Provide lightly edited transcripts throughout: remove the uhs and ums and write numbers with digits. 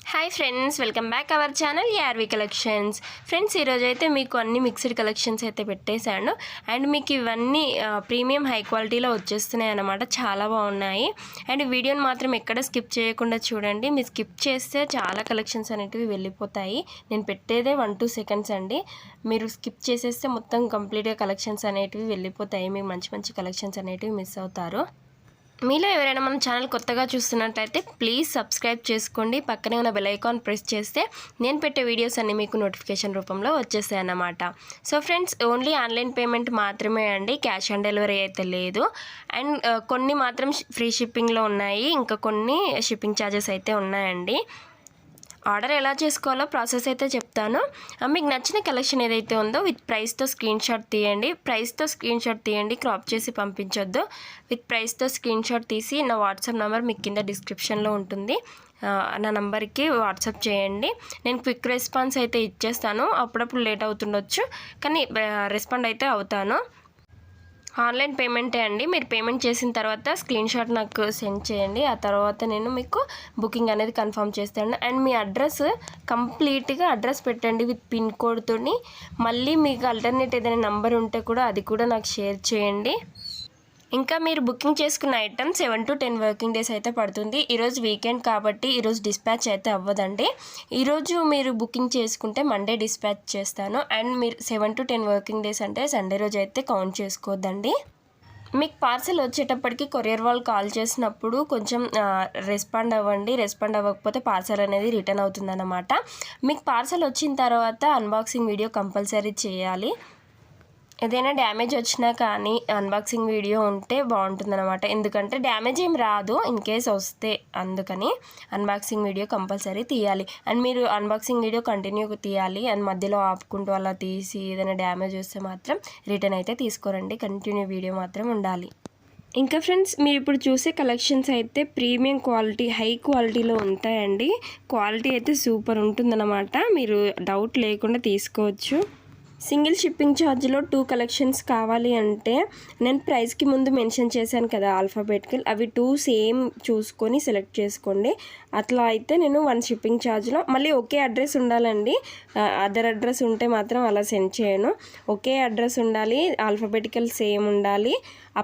Hi friends, welcome back our channel Yarvi collections. Friends, ఈరోజు అయితే మీకు అన్ని మిక్స్డ్ కలెక్షన్స్ అయితే పెట్టేశాను. అండ్ మీకు ఇవన్నీ ప్రీమియం హై క్వాలిటీలో వచ్చేస్తున్నాయి అన్నమాట. చాలా బాగున్నాయి. అండ్ వీడియోని మాత్రం ఎక్కడ స్కిప్ చేయకుండా చూడండి. మీరు స్కిప్ చేస్తే చాలా కలెక్షన్స్ అనేటివి వెళ్ళిపోతాయి. నేను పెట్టేదే 1-2 సెకండ్స్ అండి. మీరు స్కిప్ చేసేస్తే మొత్తం కంప్లీట్గా కలెక్షన్స్ అనేటివి వెళ్ళిపోతాయి. మీకు మంచి మంచి కలెక్షన్స్ అనేటివి మిస్ అవుతారు. మీలో ఎవరైనా మన ఛానల్ కొత్తగా చూస్తున్నట్లయితే ప్లీజ్ సబ్స్క్రైబ్ చేసుకోండి. పక్కనే ఉన్న బెల్ ఐకాన్ ప్రెస్ చేస్తే నేను పెట్టే వీడియోస్ అన్నీ మీకు నోటిఫికేషన్ రూపంలో వచ్చేస్తాయి అన్నమాట. So friends, only online payment మాత్రమే అండి, క్యాష్ ఆన్ డెలివరీ అయితే లేదు. అండ్ కొన్ని మాత్రం ఫ్రీ షిప్పింగ్లో ఉన్నాయి, ఇంకా కొన్ని షిప్పింగ్ ఛార్జెస్ అయితే ఉన్నాయండి. ఆర్డర్ ఎలా చేసుకోవాలో ప్రాసెస్ అయితే చెప్తాను. మీకు నచ్చిన కలెక్షన్ ఏదైతే ఉందో విత్ ప్రైస్తో స్క్రీన్ షాట్ తీయండి. క్రాప్ చేసి పంపించొద్దు. విత్ ప్రైస్తో స్క్రీన్ షాట్ తీసి నా వాట్సాప్ నెంబర్ మీకు కింద డిస్క్రిప్షన్లో ఉంటుంది. నా నంబర్కి వాట్సాప్ చేయండి. నేను క్విక్ రెస్పాన్స్ అయితే ఇచ్చేస్తాను. అప్పుడప్పుడు లేట్ అవుతుండొచ్చు, కానీ రెస్పాండ్ అయితే అవుతాను. ఆన్లైన్ పేమెంటే అండి. మీరు పేమెంట్ చేసిన తర్వాత స్క్రీన్ షాట్ నాకు సెండ్ చేయండి. ఆ తర్వాత నేను మీకు బుకింగ్ అనేది కన్ఫర్మ్ చేస్తాను. అండ్ మీ అడ్రస్ కంప్లీట్గా అడ్రస్ పెట్టండి విత్ పిన్ కోడ్తో. మళ్ళీ మీకు ఆల్టర్నేట్ ఏదైనా నెంబర్ ఉంటే కూడా అది కూడా నాకు షేర్ చేయండి. ఇంకా మీరు బుకింగ్ చేసుకున్న ఐటమ్ 7 to 10 వర్కింగ్ డేస్ అయితే పడుతుంది. ఈరోజు వీకెండ్ కాబట్టి ఈరోజు డిస్పాచ్ అయితే అవ్వదండి. ఈరోజు మీరు బుకింగ్ చేసుకుంటే మండే డిస్పాచ్ చేస్తాను. అండ్ మీరు 7 to 10 వర్కింగ్ డేస్ అంటే సండే రోజు అయితే కౌంట్ చేసుకోవద్దండి. మీకు పార్సల్ వచ్చేటప్పటికి కొరియర్ వాళ్ళు కాల్ చేసినప్పుడు కొంచెం రెస్పాండ్ అవ్వండి. రెస్పాండ్ అవ్వకపోతే పార్సల్ అనేది రిటర్న్ అవుతుందన్నమాట. మీకు పార్సల్ వచ్చిన తర్వాత అన్బాక్సింగ్ వీడియో కంపల్సరీ చేయాలి. ఏదైనా డ్యామేజ్ వచ్చినా కానీ అన్బాక్సింగ్ వీడియో ఉంటే బాగుంటుందన్నమాట. ఎందుకంటే డ్యామేజ్ ఏం రాదు, ఇన్ కేస్ వస్తే, అందుకని అన్బాక్సింగ్ వీడియో కంపల్సరీ తీయాలి. అండ్ మీరు అన్బాక్సింగ్ వీడియో కంటిన్యూ తీయాలి. అండ్ మధ్యలో ఆపుకుంటూ అలా తీసి ఏదైనా డ్యామేజ్ వస్తే మాత్రం రిటర్న్ అయితే తీసుకోరండి. కంటిన్యూ వీడియో మాత్రం ఉండాలి. ఇంకా ఫ్రెండ్స్, మీరు ఇప్పుడు చూసే కలెక్షన్స్ అయితే ప్రీమియం క్వాలిటీ, హై క్వాలిటీలో ఉంటాయండి. క్వాలిటీ అయితే సూపర్ ఉంటుందన్నమాట. మీరు డౌట్ లేకుండా తీసుకోవచ్చు. సింగిల్ షిప్పింగ్ ఛార్జ్లో 2 కలెక్షన్స్ కావాలి అంటే నేను ప్రైస్కి ముందు మెన్షన్ చేశాను కదా ఆల్ఫాబెటికల్, అవి 2 సేమ్ చూసుకొని సెలెక్ట్ చేసుకోండి. అట్లా అయితే నేను 1 షిప్పింగ్ ఛార్జ్లో, మళ్ళీ ఒకే అడ్రస్ ఉండాలండి. అదర్ అడ్రస్ ఉంటే మాత్రం అలా సెండ్ చేయను. ఒకే అడ్రస్ ఉండాలి, ఆల్ఫాబెటికల్ సేమ్ ఉండాలి.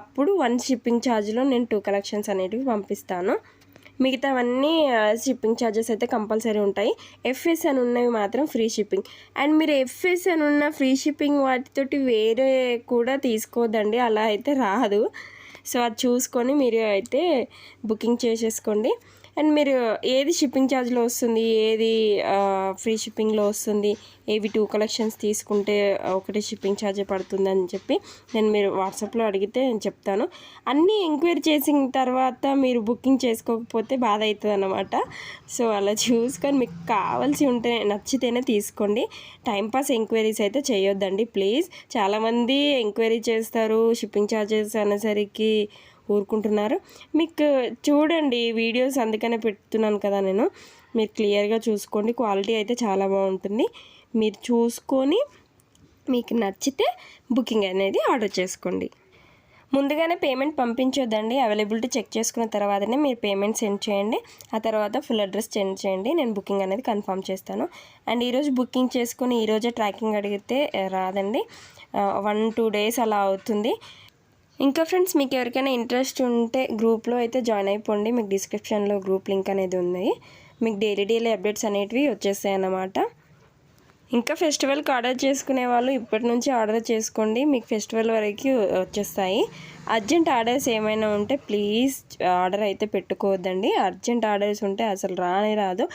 అప్పుడు 1 షిప్పింగ్ ఛార్జ్లో నేను 2 కలెక్షన్స్ అనేటివి పంపిస్తాను. మిగతావన్నీ షిప్పింగ్ ఛార్జెస్ అయితే కంపల్సరీ ఉంటాయి. ఎఫ్ఎస్ అని ఉన్నవి మాత్రం ఫ్రీ షిప్పింగ్. అండ్ మీరు ఎఫ్ఎస్ అని ఉన్న ఫ్రీ షిప్పింగ్ వాటితోటి వేరే కూడా తీసుకోవద్దండి, అలా అయితే రాదు. సో అది చూసుకొని మీరు అయితే బుకింగ్ చేసేసుకోండి. అండ్ మీరు ఏది షిప్పింగ్ ఛార్జ్లో వస్తుంది, ఏది ఫ్రీ షిప్పింగ్లో వస్తుంది, ఏవి 2 కలెక్షన్స్ తీసుకుంటే ఒకటి షిప్పింగ్ ఛార్జ్ పడుతుందని చెప్పి మీరు వాట్సాప్లో అడిగితే నేను చెప్తాను. అన్నీ ఎంక్వైరీ చేసిన తర్వాత మీరు బుకింగ్ చేసుకోకపోతే బాధ అవుతుంది అన్నమాట. సో అలా చూసుకొని మీకు కావాల్సి ఉంటే నచ్చితేనే తీసుకోండి. టైంపాస్ ఎంక్వైరీస్ అయితే చేయొద్దండి ప్లీజ్. చాలామంది ఎంక్వైరీ చేస్తారు, షిప్పింగ్ ఛార్జెస్ అనేసరికి ఊరుకుంటున్నారు. మీకు చూడండి వీడియోస్, అందుకనే పెడుతున్నాను కదా నేను. మీరు క్లియర్గా చూసుకోండి. క్వాలిటీ అయితే చాలా బాగుంటుంది. మీరు చూసుకొని మీకు నచ్చితే బుకింగ్ అనేది ఆర్డర్ చేసుకోండి. ముందుగానే పేమెంట్ పంపించొద్దండి. అవైలబిలిటీ చెక్ చేసుకున్న తర్వాతనే మీరు పేమెంట్ సెండ్ చేయండి. ఆ తర్వాత ఫుల్ అడ్రస్ సెండ్ చేయండి. నేను బుకింగ్ అనేది కన్ఫర్మ్ చేస్తాను. అండ్ ఈరోజు బుకింగ్ చేసుకుని ఈరోజే ట్రాకింగ్ అడిగితే రాదండి, 1-2 డేస్ అలా అవుతుంది. ఇంకా ఫ్రెండ్స్, మీకు ఎవరికైనా ఇంట్రెస్ట్ ఉంటే గ్రూప్లో అయితే జాయిన్ అయిపోండి. మీకు డిస్క్రిప్షన్లో గ్రూప్ లింక్ అనేది ఉంది. మీకు డైలీ అప్డేట్స్ అనేటివి వచ్చేస్తాయి అన్నమాట. ఇంకా ఫెస్టివల్కి ఆర్డర్ చేసుకునే వాళ్ళు ఇప్పటి నుంచి ఆర్డర్ చేసుకోండి. మీకు ఫెస్టివల్ వరకు వచ్చేస్తాయి. అర్జెంట్ ఆర్డర్స్ ఏమైనా ఉంటే ప్లీజ్ ఆర్డర్ అయితే పెట్టుకోవద్దండి. అర్జెంట్ ఆర్డర్స్ ఉంటే అసలు రాదు.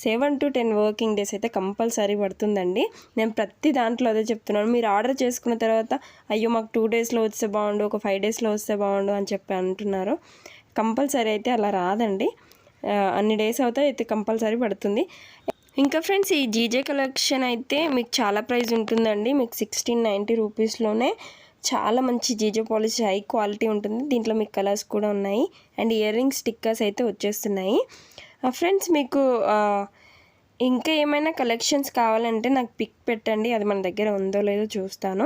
7 to 10 వర్కింగ్ డేస్ అయితే కంపల్సరీ పడుతుందండి. నేను ప్రతి దాంట్లో అదే చెప్తున్నాను. మీరు ఆర్డర్ చేసుకున్న తర్వాత అయ్యో మాకు 2 డేస్లో వస్తే బాగుండు, ఒక 5 డేస్లో వస్తే బాగుండు అని చెప్పి అంటున్నారు. కంపల్సరీ అయితే అలా రాదండి. అన్ని డేస్ అయితే కంపల్సరీ పడుతుంది. ఇంకా ఫ్రెండ్స్, ఈ జీజే కలెక్షన్ అయితే మీకు చాలా ప్రైస్ ఉంటుందండి. మీకు 1690 రూపీస్లోనే చాలా మంచి జీజే పాలిష్ హై క్వాలిటీ ఉంటుంది. దీంట్లో మీకు కలర్స్ కూడా ఉన్నాయి. అండ్ ఇయర్ రింగ్ స్టిక్కర్స్ అయితే వచ్చేస్తున్నాయి. ఫ్రెండ్స్, మీకు ఇంకా ఏమైనా కలెక్షన్స్ కావాలంటే నాకు పిక్ పెట్టండి. అది మన దగ్గర ఉందో లేదో చూస్తాను.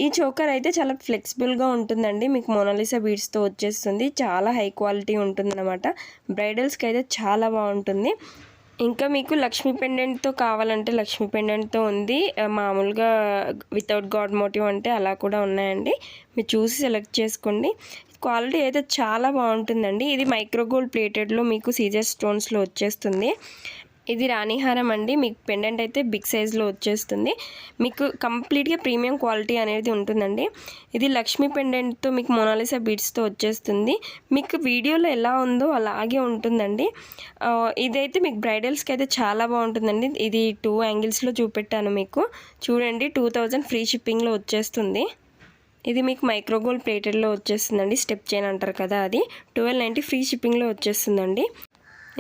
ఈ చోకర్ అయితే చాలా ఫ్లెక్సిబుల్గా ఉంటుందండి. మీకు మోనాలిసా బీడ్స్తో వచ్చేస్తుంది. చాలా హై క్వాలిటీ ఉంటుందన్నమాట. బ్రైడల్స్కి అయితే చాలా బాగుంటుంది. ఇంకా మీకు లక్ష్మీ పెండెంట్తో కావాలంటే లక్ష్మీ పెండెంట్తో ఉంది, మామూలుగా వితౌట్ గాడ్ మోటివ్ అంటే అలా కూడా ఉన్నాయండి. మీరు చూసి సెలెక్ట్ చేసుకోండి. క్వాలిటీ అయితే చాలా బాగుంటుందండి. ఇది మైక్రోగోల్డ్ ప్లేటెడ్లో మీకు సీజర్ స్టోన్స్లో వచ్చేస్తుంది. ఇది రాణిహారం అండి. మీకు పెండెంట్ అయితే బిగ్ సైజ్లో వచ్చేస్తుంది. మీకు కంప్లీట్గా ప్రీమియం క్వాలిటీ అనేది ఉంటుందండి. ఇది లక్ష్మీ పెండెంట్తో మీకు మోనాలిసా బీడ్స్తో వచ్చేస్తుంది. మీకు వీడియోలో ఎలా ఉందో అలాగే ఉంటుందండి. ఇదైతే మీకు బ్రైడల్స్కి అయితే చాలా బాగుంటుందండి. ఇది 2 యాంగిల్స్లో చూపెట్టాను మీకు. చూడండి, 2000 ఫ్రీ షిప్పింగ్లో వచ్చేస్తుంది. ఇది మీకు మైక్రోగోల్డ్ ప్లేటెడ్లో వచ్చేస్తుందండి. స్టెప్ చైన్ అంటారు కదా, అది 1290 ఫ్రీ షిప్పింగ్లో వచ్చేస్తుందండి.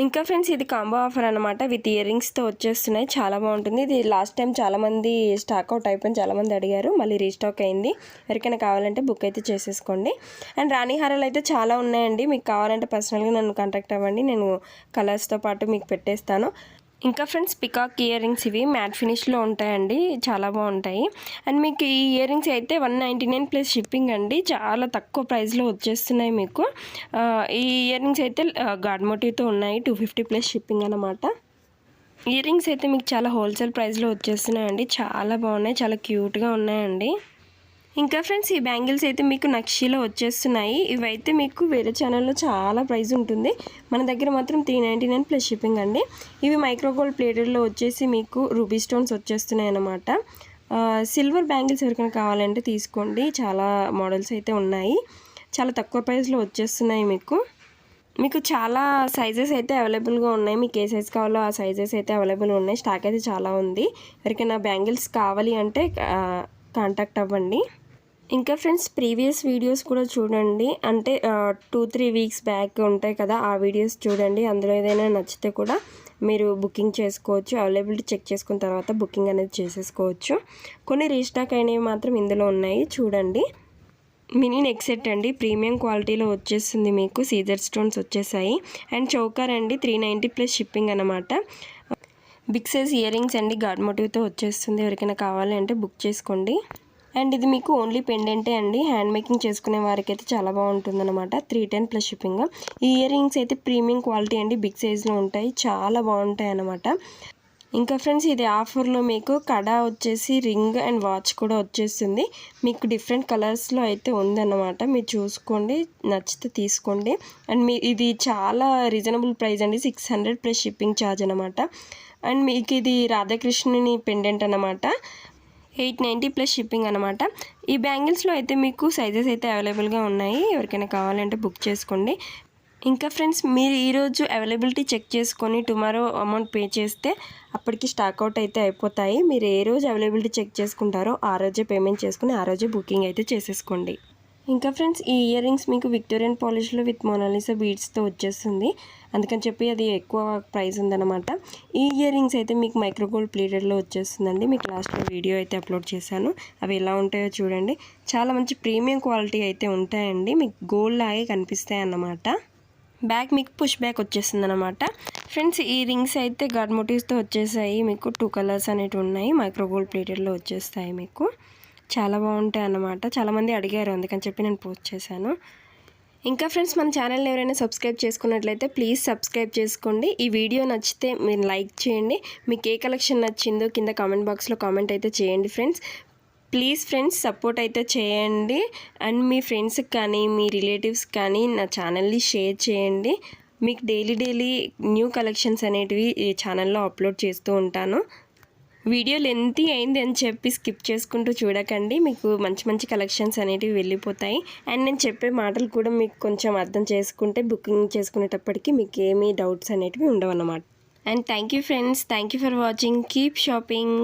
ఇంకా ఫ్రెండ్స్, ఇది కాంబో ఆఫర్ అనమాట. విత్ ఇయర్ రింగ్స్తో వచ్చేస్తున్నాయి. చాలా బాగుంటుంది. ఇది లాస్ట్ టైం చాలామంది స్టాక్ అవుట్ అయిపోయింది, చాలామంది అడిగారు, మళ్ళీ రీస్టాక్ అయింది. ఎవరికైనా కావాలంటే బుక్ అయితే చేసేసుకోండి. అండ్ రాణి హారాలు అయితే చాలా ఉన్నాయండి. మీకు కావాలంటే పర్సనల్గా నన్ను కాంటాక్ట్ అవ్వండి, నేను కలర్స్తో పాటు మీకు పెట్టేస్తాను. ఇంకా ఫ్రెండ్స్, పికాక్ ఇయర్ రింగ్స్ ఇవి మ్యాట్ ఫినిష్లో ఉంటాయండి, చాలా బాగుంటాయి. అండ్ మీకు ఈ ఇయర్ రింగ్స్ అయితే 199 ప్లస్ షిప్పింగ్ అండి. చాలా తక్కువ ప్రైస్లో వచ్చేస్తున్నాయి మీకు. ఈ ఇయర్ రింగ్స్ అయితే గాడ్ మోటివ్తో ఉన్నాయి, 250 ప్లస్ షిప్పింగ్ అనమాట. ఇయర్ రింగ్స్ అయితే మీకు చాలా హోల్సేల్ ప్రైస్లో వచ్చేస్తున్నాయండి. చాలా బాగున్నాయి, చాలా క్యూట్గా ఉన్నాయండి. ఇంకా ఫ్రెండ్స్, ఈ బ్యాంగిల్స్ అయితే మీకు నక్షీలో వచ్చేస్తున్నాయి. ఇవైతే మీకు వేరే ఛానల్లో చాలా ప్రైస్ ఉంటుంది, మన దగ్గర మాత్రం 399 ప్లస్ షిప్పింగ్ అండి. ఇవి మైక్రోగోల్డ్ ప్లేటెడ్లో వచ్చేసి మీకు రూబీ స్టోన్స్ వచ్చేస్తున్నాయి అన్నమాట. సిల్వర్ బ్యాంగిల్స్ ఎవరికైనా కావాలంటే తీసుకోండి, చాలా మోడల్స్ అయితే ఉన్నాయి, చాలా తక్కువ ప్రైస్లో వచ్చేస్తున్నాయి మీకు. మీకు చాలా సైజెస్ అయితే అవైలబుల్గా ఉన్నాయి. మీకు ఏ సైజ్ కావాలో ఆ సైజెస్ అయితే అవైలబుల్ ఉన్నాయి. స్టాక్ అయితే చాలా ఉంది. ఎవరికైనా బ్యాంగిల్స్ కావాలి అంటే కాంటాక్ట్ అవ్వండి. ఇంకా ఫ్రెండ్స్, ప్రీవియస్ వీడియోస్ కూడా చూడండి. అంటే 2-3 వీక్స్ బ్యాక్ ఉంటాయి కదా, ఆ వీడియోస్ చూడండి. అందులో ఏదైనా నచ్చితే కూడా మీరు బుకింగ్ చేసుకోవచ్చు. అవైలబిలిటీ చెక్ చేసుకున్న తర్వాత బుకింగ్ అనేది చేసేసుకోవచ్చు. కొన్ని రీస్టాక్ అయినవి మాత్రం ఇందులో ఉన్నాయి, చూడండి. మినీ నెక్ సెట్ అండి, ప్రీమియం క్వాలిటీలో వచ్చేస్తుంది మీకు. సీజర్ స్టోన్స్ వచ్చేసాయి. అండ్ చౌకర్ అండి, 390 ప్లస్ షిప్పింగ్ అనమాట. బిగ్ సైజ్ ఇయర్ రింగ్స్ అండి, గాడ్ మోటివ్తో వచ్చేస్తుంది. ఎవరికైనా కావాలి అంటే బుక్ చేసుకోండి. అండ్ ఇది మీకు ఓన్లీ పెండెంటే అండి, హ్యాండ్ మేకింగ్ చేసుకునే వారికి అయితే చాలా బాగుంటుంది అనమాట. 310 ప్లస్ షిప్పింగ్. ఈ ఇయర్ రింగ్స్ అయితే ప్రీమియం క్వాలిటీ అండి, బిగ్ సైజ్లో ఉంటాయి, చాలా బాగుంటాయి అన్నమాట. ఇంకా ఫ్రెండ్స్, ఇది ఆఫర్లో మీకు కడ వచ్చేసి రింగ్ అండ్ వాచ్ కూడా వచ్చేస్తుంది. మీకు డిఫరెంట్ కలర్స్లో అయితే ఉందన్నమాట. మీరు చూసుకోండి, నచ్చితే తీసుకోండి. అండ్ ఇది చాలా రీజనబుల్ ప్రైస్ అండి, 600 ప్లస్ షిప్పింగ్ ఛార్జ్ అనమాట. అండ్ మీకు ఇది రాధాకృష్ణుని పెండెంట్ అనమాట, 890 ప్లస్ షిప్పింగ్ అనమాట. ఈ బ్యాంగిల్స్లో అయితే మీకు సైజెస్ అయితే అవైలబుల్గా ఉన్నాయి, ఎవరికైనా కావాలంటే బుక్ చేసుకోండి. ఇంకా ఫ్రెండ్స్, మీరు ఈరోజు అవైలబిలిటీ చెక్ చేసుకొని టుమారో అమౌంట్ పే చేస్తే అప్పటికి స్టాక్ అవుట్ అయితే అయిపోతాయి. మీరు ఏ రోజు అవైలబిలిటీ చెక్ చేసుకుంటారో ఆ రోజే పేమెంట్ చేసుకుని ఆ రోజే బుకింగ్ అయితే చేసేసుకోండి. ఇంకా ఫ్రెండ్స్, ఈ ఇయర్ రింగ్స్ మీకు విక్టోరియన్ పాలిష్లో విత్ మోనాలిసా బీడ్స్తో వచ్చేస్తుంది, అందుకని చెప్పి అది ఎక్కువ ప్రైస్ ఉందన్నమాట. ఈ ఇయర్ రింగ్స్ అయితే మీకు మైక్రోగోల్డ్ ప్లేటెడ్లో వచ్చేస్తుందండి. మీకు లాస్ట్లో వీడియో అయితే అప్లోడ్ చేశాను, అవి ఎలా ఉంటాయో చూడండి. చాలా మంచి ప్రీమియం క్వాలిటీ అయితే ఉంటాయండి, మీకు గోల్డ్ లాగే కనిపిస్తాయి అన్నమాట. బ్యాక్ మీకు పుష్ బ్యాక్ వచ్చేస్తుంది అనమాట. ఫ్రెండ్స్, ఈ రింగ్స్ అయితే గాడ్ మోటివ్స్తో వచ్చేసాయి. మీకు 2 కలర్స్ అనేవి ఉన్నాయి, మైక్రోగోల్డ్ ప్లేటెడ్లో వచ్చేస్తాయి మీకు. చాలా బాగుంటాయి అన్నమాట. చాలామంది అడిగారు, అందుకని చెప్పి నేను పోస్ట్ చేశాను. ఇంకా ఫ్రెండ్స్, మన ఛానల్ని ఎవరైనా సబ్స్క్రైబ్ చేసుకున్నట్లయితే ప్లీజ్ సబ్స్క్రైబ్ చేసుకోండి. ఈ వీడియో నచ్చితే మీరు లైక్ చేయండి. మీకు ఏ కలెక్షన్ నచ్చిందో కింద కామెంట్ బాక్స్లో కామెంట్ అయితే చేయండి ఫ్రెండ్స్. ప్లీజ్ ఫ్రెండ్స్, సపోర్ట్ అయితే చేయండి. అండ్ మీ ఫ్రెండ్స్కి కానీ మీ రిలేటివ్స్ కానీ నా ఛానల్ని షేర్ చేయండి. మీకు డైలీ న్యూ కలెక్షన్స్ అనేటివి ఈ ఛానల్లో అప్లోడ్ చేస్తూ ఉంటాను. వీడియో లెంతీ అయింది అని చెప్పి స్కిప్ చేసుకుంటూ చూడకండి, మీకు మంచి కలెక్షన్స్ అనేటివి వెళ్ళిపోతాయి. అండ్ నేను చెప్పే మాటలు కూడా మీకు కొంచెం అర్థం చేసుకుంటే బుకింగ్ చేసుకునేటప్పటికి మీకు ఏమీ డౌట్స్ అనేటివి ఉండవు అన్నమాట. And thank you friends, thank you for watching. Keep shopping.